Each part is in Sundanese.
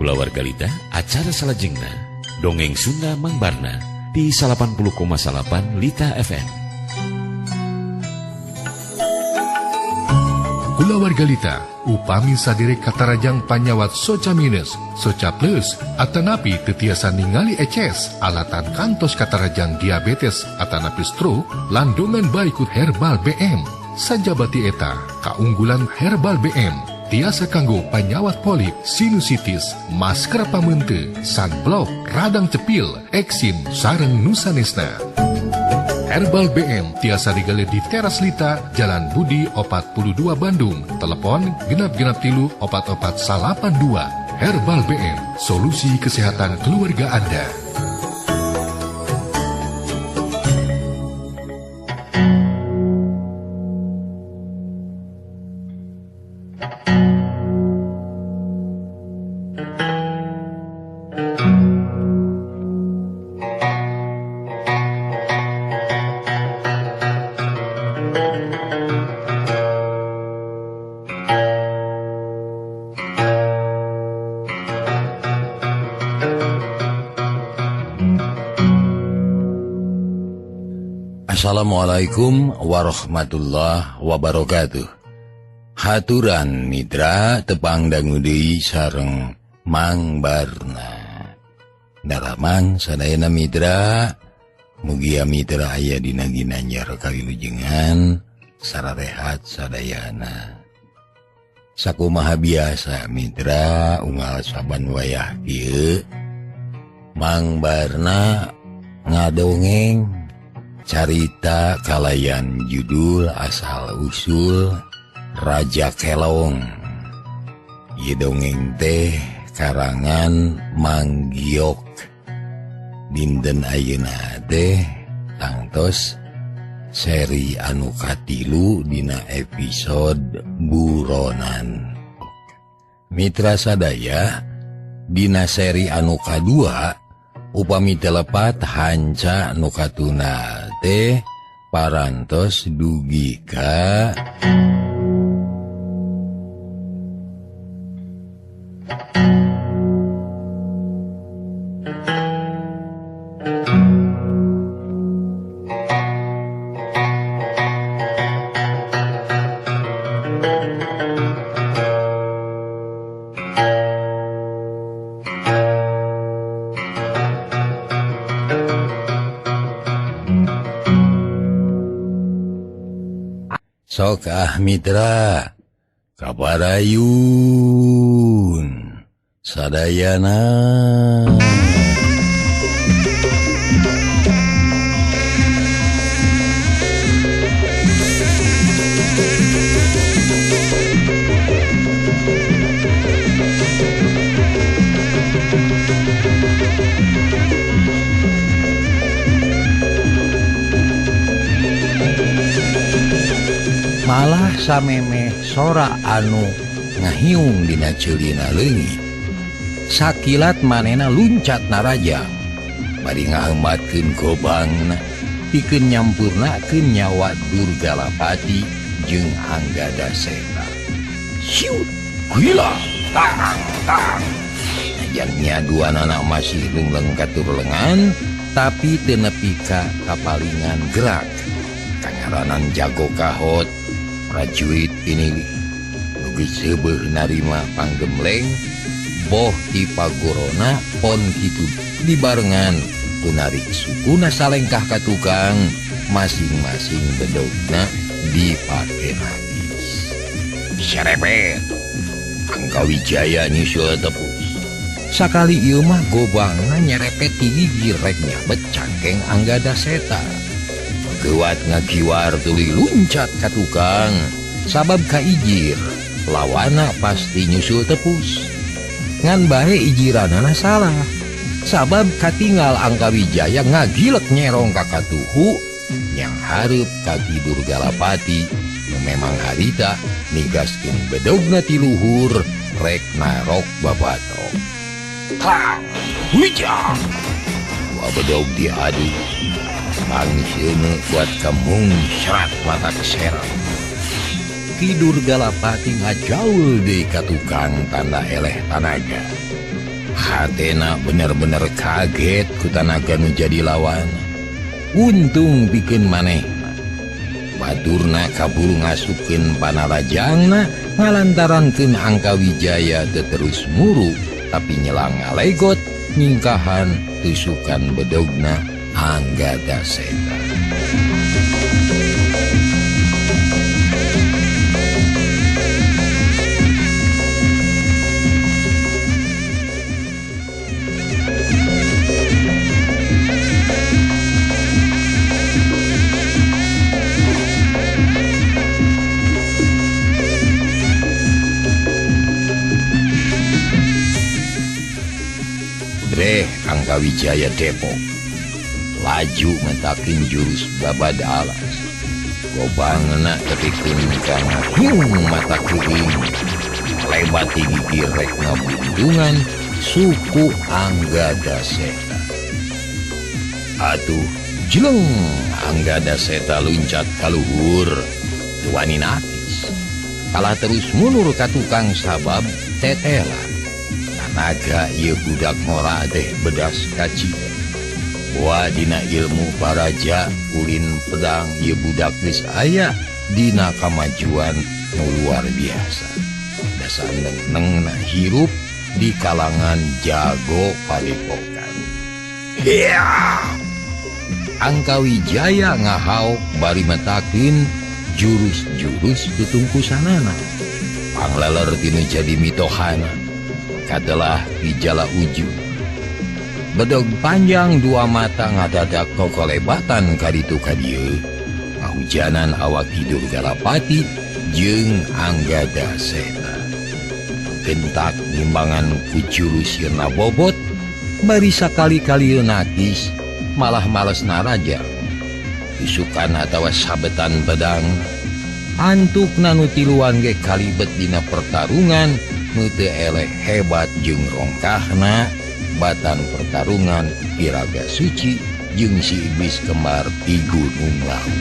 Kulawargalita acara salajengna Dongeng Sunda Mang Barna di 80,8 Lita FM. Kulawargalita upami sadire katarajang panyawat soca minus, soca plus, atanapi tetiasa ningali eces alatan kantos katarajang diabetes atanapi stroke landongan baikut herbal BM. Sajabati eta kaunggulan herbal BM tiasa kanggo panyawat polip, sinusitis, masker pamente, sunblock, radang cepil, eksim, sareng nusanesna. Herbal BM tiasa digali di Teras Lita, Jalan Budi 42 Bandung. Telepon genap-genap tilu 4482. Herbal BM, solusi kesehatan keluarga Anda. Assalamualaikum warahmatullahi wabarakatuh. Haturan mitra tepang dangu deui sareng Mang Barna. Daramang sadayana mitra, mugia mitra aya dina ginanjar kawilujengan sararehat sadayana. Sakumaha biasa mitra unggal saban wayah kieu Mang Barna ngadongeng carita kalayan judul asal-usul Raja Kelong. Ieu dongeng teh karangan Mang Giok. Dinten ayeuna teh tangtos seri anu katilu dina episode buronan. Mitra sadaya, dina seri anu kadua upami telepat hanca nu katuna teh parantos dugi ka sok mitra kabarayun sadayana. Malah samemeh sora anu ngahiung dina ceulina leungit. Sakilat manena luncat naraja, bari ngaheumbatkeun gobangna pikeun nyampurnakeun nyawa Durgalapati jeung Anggadaseta. Siut, gila, tang. Najangnya dua anak masih lungleng katur lengan, tapi teu nepi ka kapalingan gerak. Kangaranan jago kahot prajurit ini nugi seubeuh narima panggemleng boh ti pagorona pon kitu dibarengan ku narik sukuna salengkah ka tukang masing-masing bedogna dipake nagis. Serepet Angkawijaya nyusul tepus. Sakali ieu mah gobangna nyerepet ti gigir rek nyabet cangkeng Anggadaseta. Gewat ngakiwar tuluy luncat ka tukang sabab kaijir lawana pasti nyusul tepus. Ngan bae ijiranana salah sabab katinggal Angkawijaya ngagilek nyerong ka katuhu yang hareup ka Ki Durgalapati nu memang harita nigaskeun bedogna ti luhur rek narok babatok. Tang hujang dua bedog diadu Pangsieuna kuat kemung serat mata keserang. Ki Durgalapati ngajaul deui ka tukang tanda eleh tanaga. hatena bener-bener kaget ku tanaga nu jadi lawan. Untung bikin maneh baturna kaburu ngasukeun panarajangna ngalantarankeun Angka Wijaya teu terus muru tapi nyelang ngalegot nyingkahan tusukan bedogna Anggadaseta. Angka Wijaya Depok laju mentakin jurus babad alas. Gobangna tepikeun kana mata kuring lebati gigi rek ngabuntungan suku Anggadaseta. Atuh jeleng Anggadaseta luncat kaluhur wani nakis kalah terus mundur ka tukang sabab tetelan. Naga ieu budak ngora teh bedas kaci. Wa dina ilmu paraja ulin pedang ieu budak geus aya dina kamajuan nu luar biasa. Dasandengna hirup di kalangan jago padepokan. Hiya! Angka Wijaya ngahau bari metakeun jurus-jurus tutungkusanana. Pangleler tinu jadi mitohana. Kadalah Wijala Uju. Bedog panjang dua mata ngadadak kokolebatan kaditu kadieu. Ngahujanan awak hidur Galapati jeung Anggadaseta. Gentak nimbangan ku jurus sirna bobot bari sakali-kali nakis malah males naraja. Tusukan atawa sabetan pedang antuk nanu tiluan ge kalibet dina pertarungan nu teu eleh hebat jeung rongkahna batan pertarungan Iraga Suci jeung si iblis kembar ti Gunung Lawu.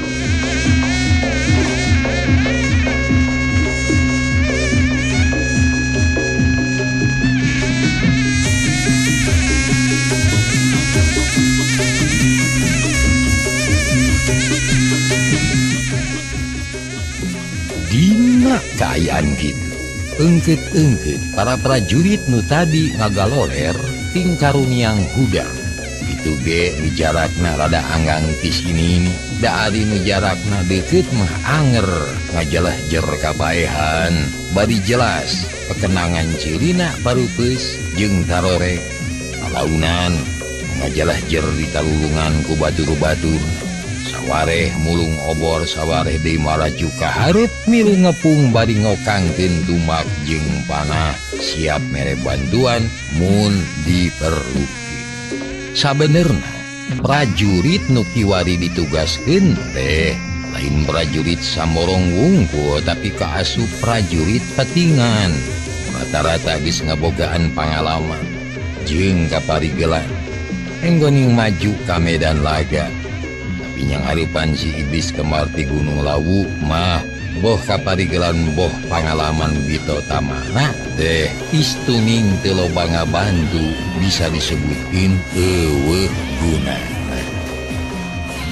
Dina kaayaan gitu engkeut-engkeut para prajurit nu tadi ngagaloler ting karuniang hudang. Itu ge nu jarakna rada anggang ti sini da ari nu jarakna deukeut mah anger ngajelah-jer kabaehan bari jelas pekenangan cirina parupeus jeung tarorek alaunan ngajelah-jer di talulungan ku batur-batur. Sawareh mulung obor sawareh deui maraju ka hareup milu ngepung bari ngokangkeun tumak jeung panah siap mere bantuan mun diperlukeun. Sabenerna prajurit nu kiwari ditugaskeun teh lain prajurit samborong wungkul tapi kaasup prajurit petingan. Rata-rata geus ngabogaan pangalaman jeung kaparigelan enggoning maju ka medan laga. Yang harapan si iblis kembar ti Gunung Lawu mah boh kaparigelan boh pangalaman bito tamana teh istuning teu loba ngabantu bisa disebutkeun eueuh gunana.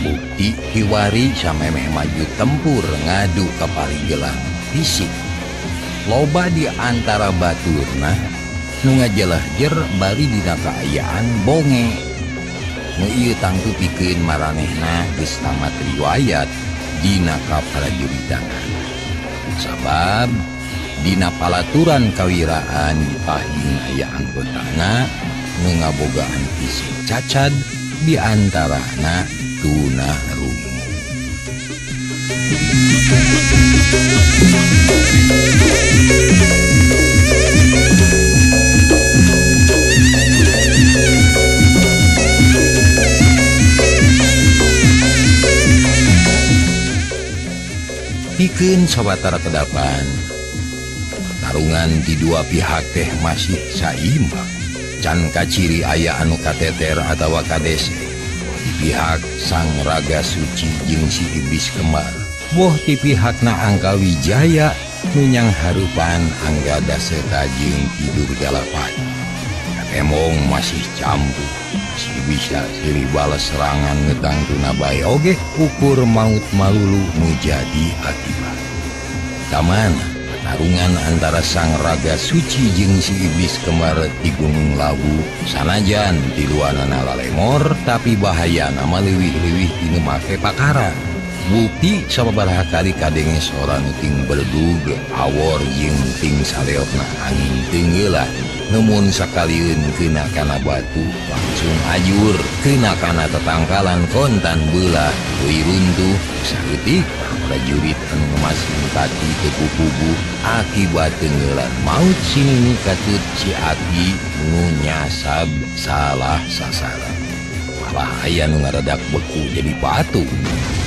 Bukti kiwari samemeh maju tempur ngadu kaparigelan fisik. Loba di antara baturna nu ngajelah-jer bari dina kaayaan bonge. Nu ieu tangtu pikeun maranehna geus tamat riwayat dina kaprajuritangan. Sabab dina palaturan kawiraan dipahing aya anggotana nu ngabogaan fisik cacat di antarana tunarungu. Pikeun sawatara kedapan pertarungan di dua pihak teh masih saimbang. Can kaciri aya anu kateter atawa kadese di pihak Sang Raga Suci jeung si iblis kembar. Boh ti pihakna Angka Wijaya nu nyang harupan Anggadaseta jeung Ki Durgalapati. emong masih campur masih bisa seri balas serangan ngetang tuna bae oge ukur maut malulu nu jadi akibat tamana pertarungan antara sang raga suci jeung si iblis kembar di Gunung Lawu sanajan di luanana lalemor tapi bahaya nama leuwih-leuwih dinu make pakara bukti sababaraha kali kadenge seorang ting berdug awor jeung ting saleokna angin tenggeula namun sakalieun kena kana batu langsung ajur kena kana tetangkalan kontan belah tuluy runtuh saeutik prajurit anu ngemasing pati teu kubu akibat tenggelan maut sinini katut si Aki nu nyasab salah sasaran malah aya nu ngaradak beku jadi batu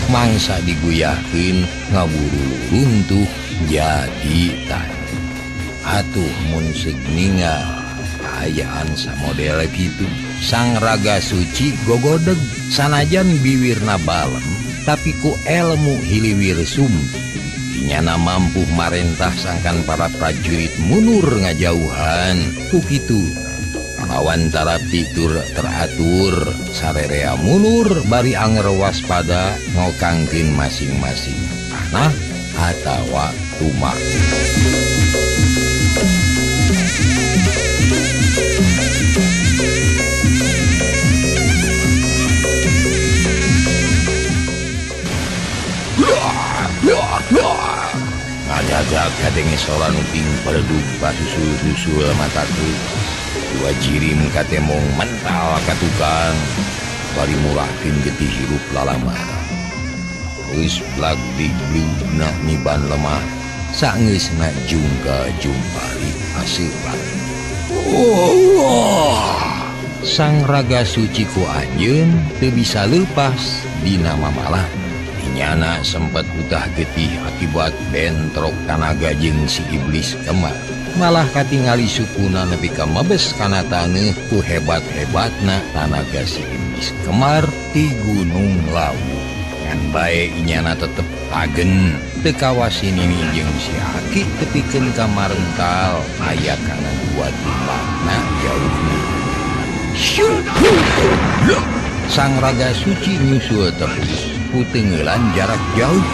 mangsa diguyahkeun ngaburu runtuh jadi tanah atuh mun segninga kaayaan samodel kitu sang raga suci gogodeg sanajan biwirna balem tapi ku ilmu hiliwir sumpi dinyana mampu marentah sangkan para prajurit mundur ngajauhan ku kitu lawan tarap titur teratur sarerea mundur bari anger waspada ngokangkeun masing-masing tanah atawa tumak ngadadak kadenge soran uping pereduk pasusul-susul mataku dua jirim katemong mental katukang bari murahkeun getih hirup lalamara geus blag diglugna niban lemah saeusna jungka-jumpari aseupan sang raga suci ku anjeun teu bisa leupas dina mamalah nyana sempat utah getih akibat bentrok tanaga jeung si iblis kemar malah katingali sukuna nepi ka mabes kana taneuh ku hebat-hebatna tanaga si iblis kemar di Gunung Lawu ngan bae nyana tetep tagen teu kawasinini jeung si Aki tepikeun ka marental aya kana dua timbangna jauhna sang raga suci nyusul terus tenggelan jarak jauh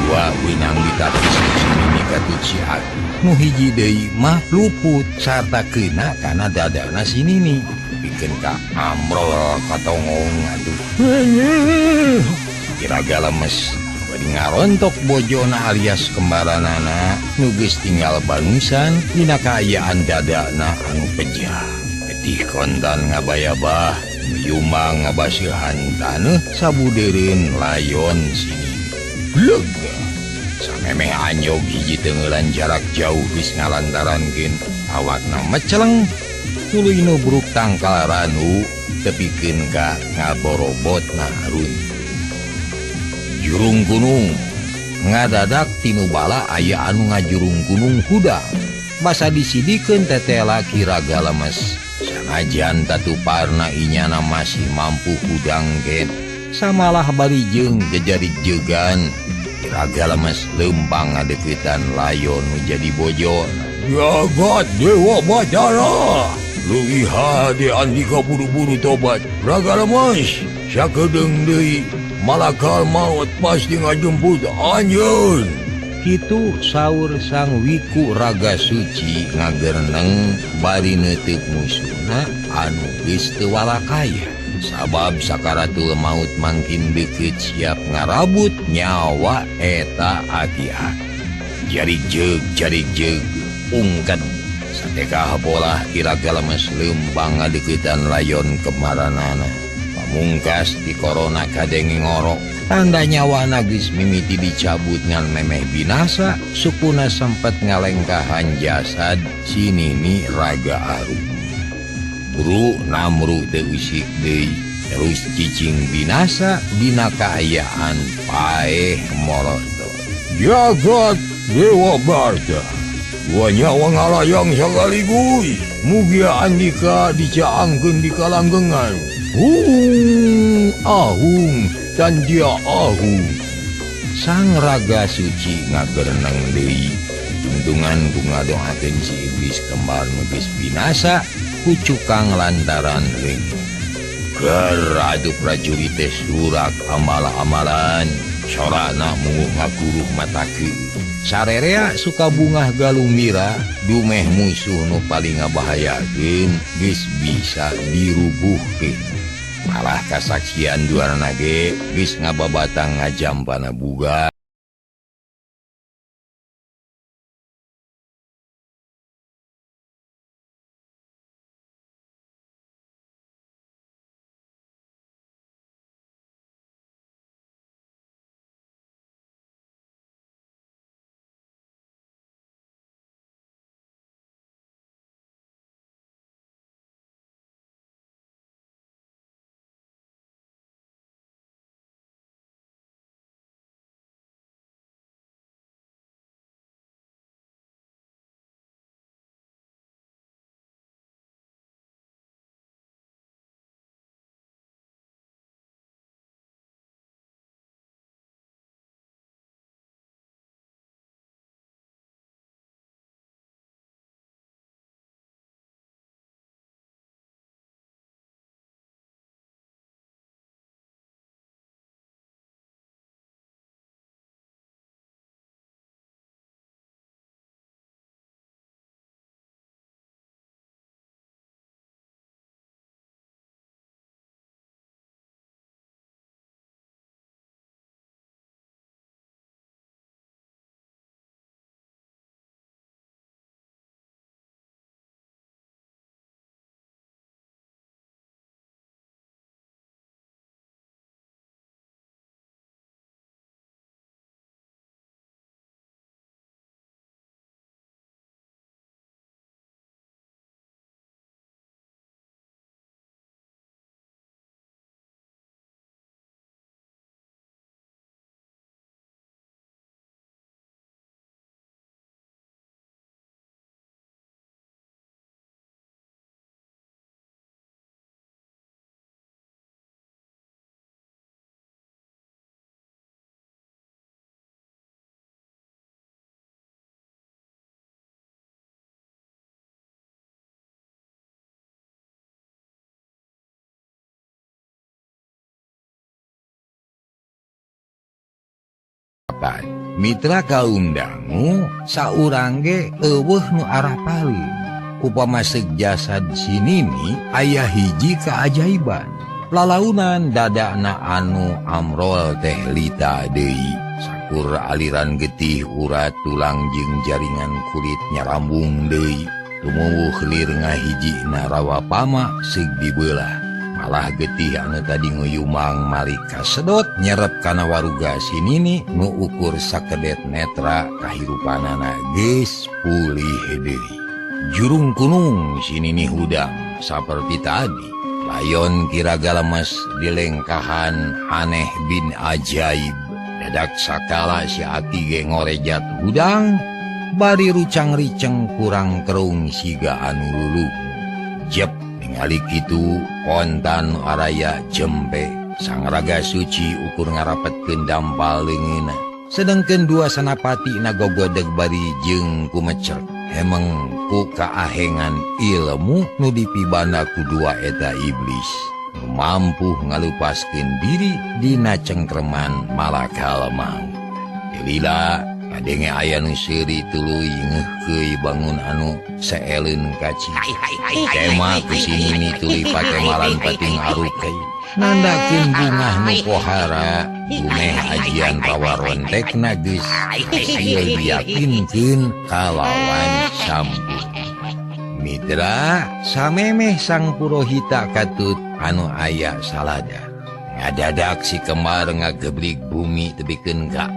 dua benang ditapis sini katut si Aki nu hiji deui mah luput sarta kena kana dadana sinini pikeun ka amrol katongong atuh kiraga lemes bari ngarontok bojona alias kembaranana nu geus tinggal banusan dina kaayaan dadana anu pejah getih kontan ngabayabah Yumang ngabasihan taneuh sabudeureun layon sini lega samemeh anyog hiji tenggelan jarak jauh geus ngalantarankeun awakna meceleng tuluy nubruk tangkal ranu tepikeun ka ngaborobotna harun jurung gunung ngadadak tinu bala aya anu ngajurung gunung hudang basa disidikeun tetela kiraga lemes sanajan tatuparna inyana masih mampu hudangkeun samalah bari jeung jejarik jegan kiraga lemes lempang ngadeukeutan layon nu jadi bojo jagat dewa batara leuwih hade andika buru-buru tobat raga lemes sakedeung deui malakal maut pasti ngajemput anjeun kitu saur sang wiku raga suci ngagerneng bari neuteuk musuhna anu geus teu walakaya sabab sakaratul maut mangkin deukeut siap ngarabut nyawa eta Aki-Ak jarik jeug ungked sateka bolah kiraga lemes leumpang ngadeuketan layon kemaranana pamungkas di korona kadenge ngorok tanda nyawa geus mimiti dicabut ngan memeh binasa sukuna sempet ngalengkahan jasad sinini raga arum buru namru teu usik deui terus cicing binasa dina kaayaan paeh morodo jagat dewa barda dua nyawa ngalayang sakaligus mugia andika dicaangkeun di kalanggengan ahung dan dia ahung sang raga suci ngagereneng deui tuntungan ku ngadoakeun si iblis kembar nu geus binasa pucukang lantaran Adu prajurit surak amala-amalan sorana munguh ngaguruh mataku sarerea suka bungah galumira dumeh musuh nu paling ngabahayakeun geus bisa dirubuhkeun malah kasaksian duarana ge geus ngababatang ngajampana buga. Mitra kaum dangu saurang ge eueuh nu arah paling upama seug jasad sinini aya hiji keajaiban lalaunan dadana anu amrol teh lita deui sakur aliran getih urat tulang jeung jaringan kulit nyarambung deui tumuwuh lir ngahijina rawa pama seug dibeulah malah getih anu tadi nguyumang malik kasedot nyerep kana waruga sinini nu ukur sakedet netra kahirupanana geus pulih deui. Jurung kunung sinini hudang saperti tadi layon kira galemes dilengkahan aneh bin ajaib dadak sakala si ati ge ngorejat hudang bari rucang-riceng kurang kerung siga anu luluh jep ningali kitu pontan araya jempe sang raga suci ukur ngarapetkeun dampal leungeunna sedengkeun dua sanapati nagogodeg bari jeung kumecer hemeng ku kaahengan ilmu nu dipibanda ku dua eta iblis nu mampu ngalupaskeun diri dina cengkreman malakal maut lila kadenge aya nu seuri tuluy ngeukeui bangun anu saeleun kaci tema kesini tuluy pake malan pating arukei nandakeun bungah nu pohara dumeh ajian pawarontekna geus ieu diyakinkeun kalawan sampun mitra samemeh sang purohita katut anu aya salada ngadadak si kembar ngageblik bumi tebikeun ka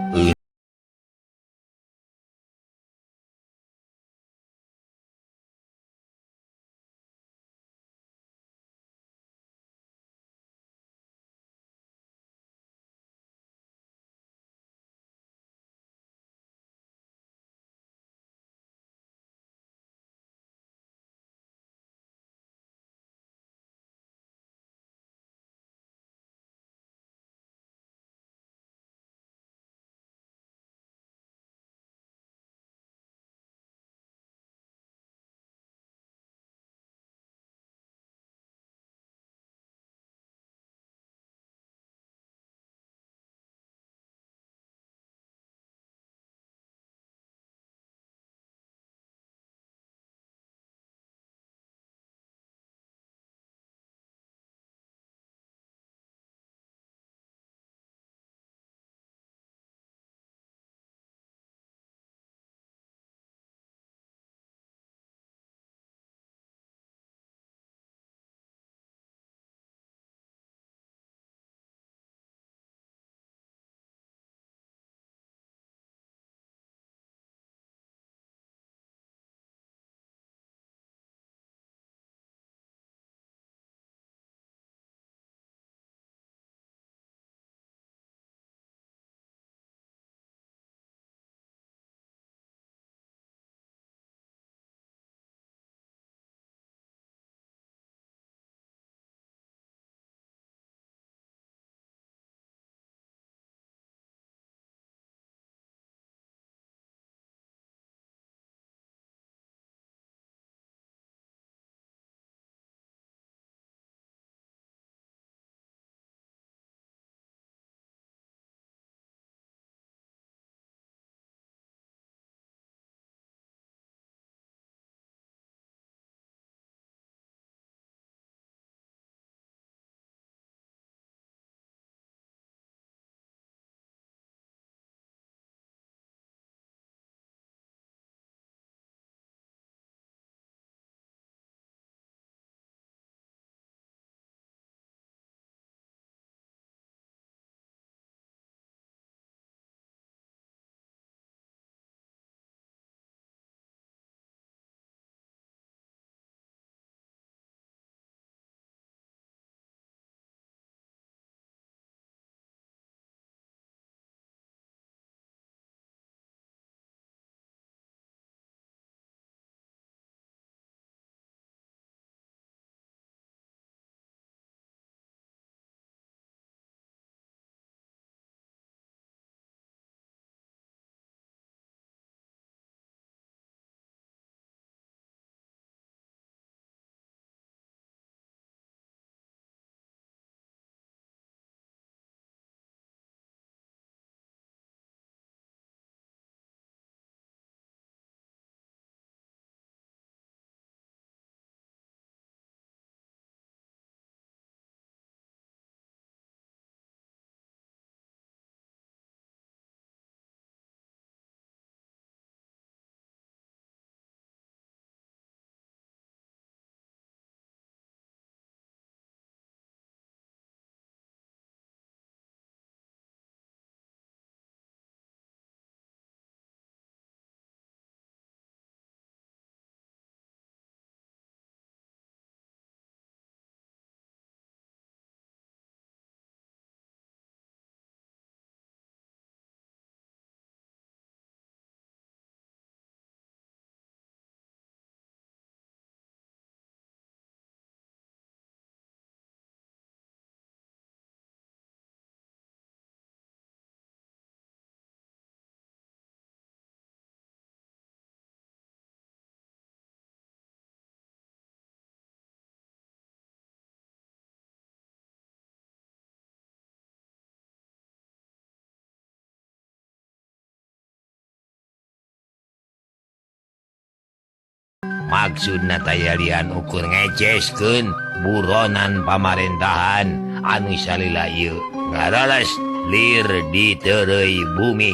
maksudna tayalian ukur ngeceskeun buronan pamarentahan anu salila ieu ngaralas lir di teureui bumi.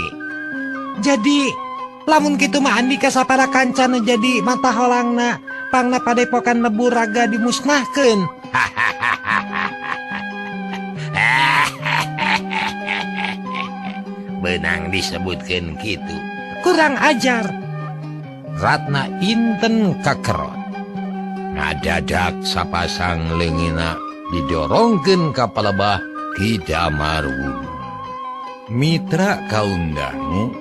Jadi lamun kitu mah Andika sapara kancana jadi mata holangna pangna padepokan Lebu Raga dimusnahkeun. Benang disebutkeun kitu. Kurang ajar. Ratna Inten kakerot. Ngadadak sapasang leungina didorongkeun ka palebah Ki Damarwudu. Mitra kaundangu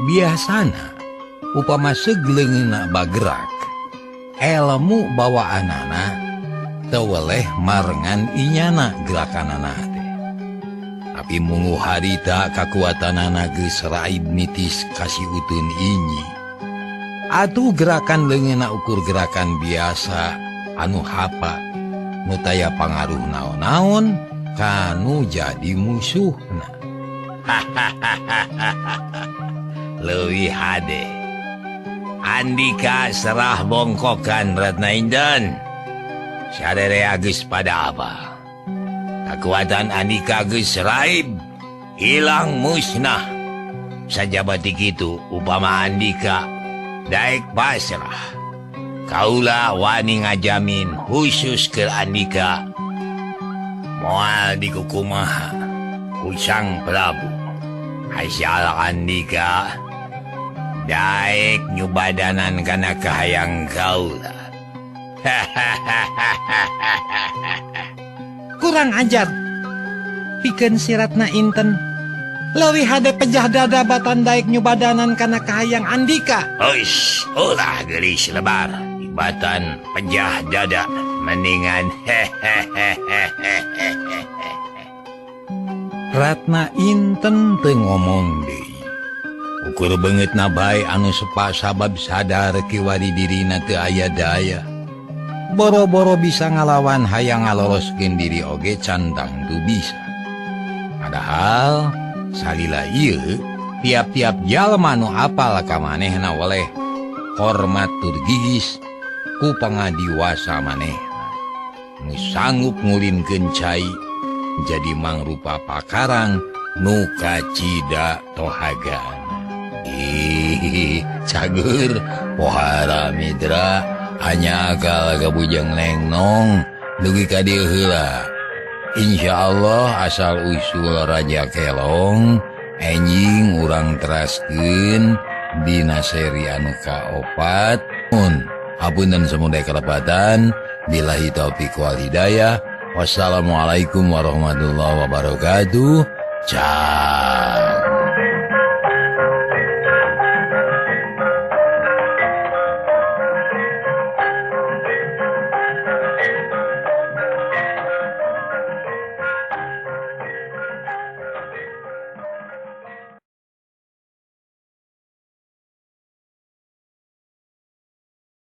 biasana upama segleungina bagrak ilmu bawaanana teu weleh marengan inyana gerakanana teh. Tapi munggu harita kakuatanana geus raib mitis kasih utun inyi. Atuh gerakan leungeunna ukur gerakan biasa anu hapa nu taya pangaruh naon-naon kanu jadi musuhna. Leuwih hade Andika serah bongkokan Ratna Inten. Sadere geus pada apa? Kekuatan Andika geus raib, hilang musnah. Sajabati kitu upama Andika daek pasrah, kaula wani ngajamin khusus ke Andika moal dikukumaha ku Sang Prabu asal Andika daek nyubadanan kana kahayang kaula. Kurang ajar. Pikeun si Ratna Inten leuwih hade pejah dada batan daek nyubadanan kana kahayang Andika. Oish, ulah geulis lebar ibatan pejah dada mendingan. Ratna Inten teu ngomong deui. Ukur beungeutna bae anu sepa sabab sadar kiwari dirina teu aya daya. Boro-boro bisa ngalawan hayang ngaloloskeun diri oge cantang tu bisa. Padahal salila ieu tiap-tiap jalma nu apal ka manehna weleh hormat tur gigis ku pangadiwasa manehna nu sanggup ngulinkeun cai jadi mangrupa pakarang nu kacida tohagana. Cager pohara mitra hanya akal kabujang lengnong dugi ka dieu heula. Insyaallah asal usul Raja Kelong enjing urang teraskeun dina seri anu kaopat. Hapunten samuday kalepatan. Billahi taufiq wal hidayah. Wassalamualaikum warahmatullahi wabarakatuh. Ciao.